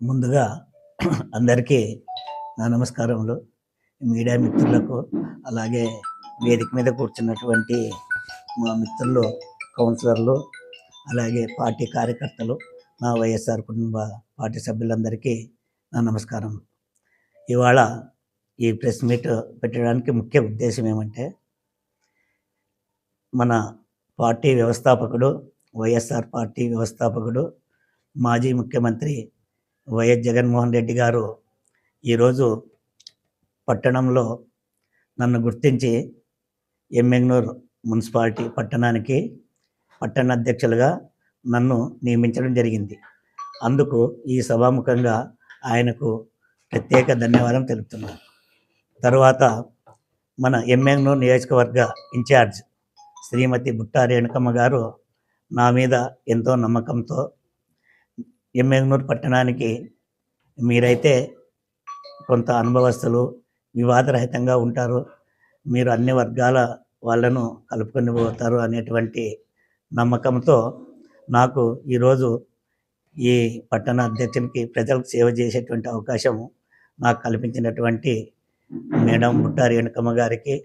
ముందుగా అందరికీ నా నమస్కారములు. మీడియా మిత్రులకు, అలాగే వేదిక మీద కూర్చున్నటువంటి మా మిత్రులు, కౌన్సిలర్లు, అలాగే పార్టీ కార్యకర్తలు, నా వైఎస్ఆర్ కుటుంబ పార్టీ సభ్యులందరికీ నా నమస్కారం. ఇవాళ ఈ ప్రెస్ మీట్ పెట్టడానికి ముఖ్య ఉద్దేశం ఏమంటే, మన పార్టీ వ్యవస్థాపకుడు, వైఎస్ఆర్ పార్టీ వ్యవస్థాపకుడు, మాజీ ముఖ్యమంత్రి వైఎస్ జగన్మోహన్ రెడ్డి గారు ఈరోజు పట్టణంలో నన్ను గుర్తించి ఎమ్మెగ్నూర్ మున్సిపాలిటీ పట్టణానికి పట్టణ అధ్యక్షులుగా నన్ను నియమించడం జరిగింది. అందుకు ఈ సభాముఖంగా ఆయనకు ప్రత్యేక ధన్యవాదం తెలుపుతున్నాను. తరువాత మన ఎమ్మెగ్నూర్ నియోజకవర్గ ఇన్ఛార్జ్ శ్రీమతి బుట్టా రేణుకమ్మ గారు నా మీద ఎంతో నమ్మకంతో, ఎమ్మెగ్నూర్ పట్టణానికి మీరైతే కొంత అనుభవస్తులు, వివాదరహితంగా ఉంటారు, మీరు అన్ని వర్గాల వాళ్ళను కలుపుకొని పోతారు అనేటువంటి నమ్మకంతో నాకు ఈరోజు ఈ పట్టణ అధ్యక్షునికి ప్రజలకు సేవ చేసేటువంటి అవకాశం నాకు కల్పించినటువంటి మేడం బుట్టా రేణుకమ్మ గారికి,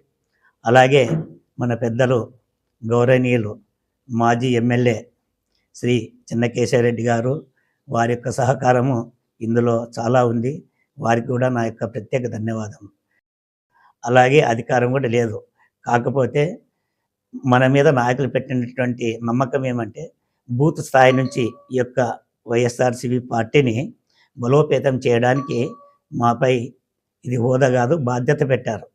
అలాగే మన పెద్దలు గౌరవనీయులు మాజీ ఎమ్మెల్యే శ్రీ చిన్నకేశవరెడ్డి గారు, వారి యొక్క సహకారము ఇందులో చాలా ఉంది. వారికి కూడా నా యొక్క ప్రత్యేక ధన్యవాదం. అలాగే అధికారం కూడా లేదు, కాకపోతే మన మీద నాయకులు పెట్టినటువంటి నమ్మకం ఏమంటే, బూత్ స్థాయి నుంచి ఈ యొక్క వైఎస్ఆర్సీపీ పార్టీని బలోపేతం చేయడానికి మాపై ఇది హోదా కాదు, బాధ్యత పెట్టారు.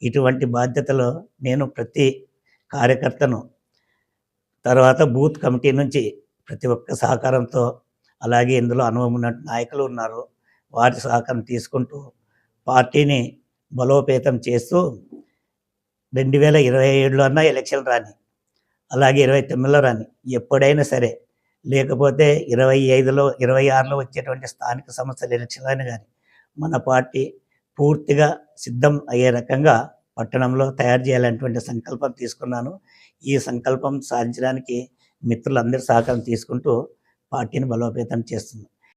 ఇటువంటి బాధ్యతలో నేను ప్రతి కార్యకర్తను, తర్వాత బూత్ కమిటీ నుంచి ప్రతి ఒక్క సహకారంతో, అలాగే ఇందులో అనుభవం ఉన్న నాయకులు ఉన్నారు, వారి సహకారం తీసుకుంటూ పార్టీని బలోపేతం చేస్తూ 2027లో అన్నా ఎలక్షన్ రాని, అలాగే 29లో రాని, ఎప్పుడైనా సరే, లేకపోతే 25లో 26లో వచ్చేటువంటి స్థానిక సంస్థల ఎలక్షన్లైనా కానీ మన పార్టీ పూర్తిగా సిద్ధం అయ్యే రకంగా పట్టణంలో తయారు చేయాలనేటువంటి సంకల్పం తీసుకున్నాను. ఈ సంకల్పం సాధించడానికి మిత్రులందరి సహకారం తీసుకుంటూ పార్టీని బలోపేతం చేస్తుంది.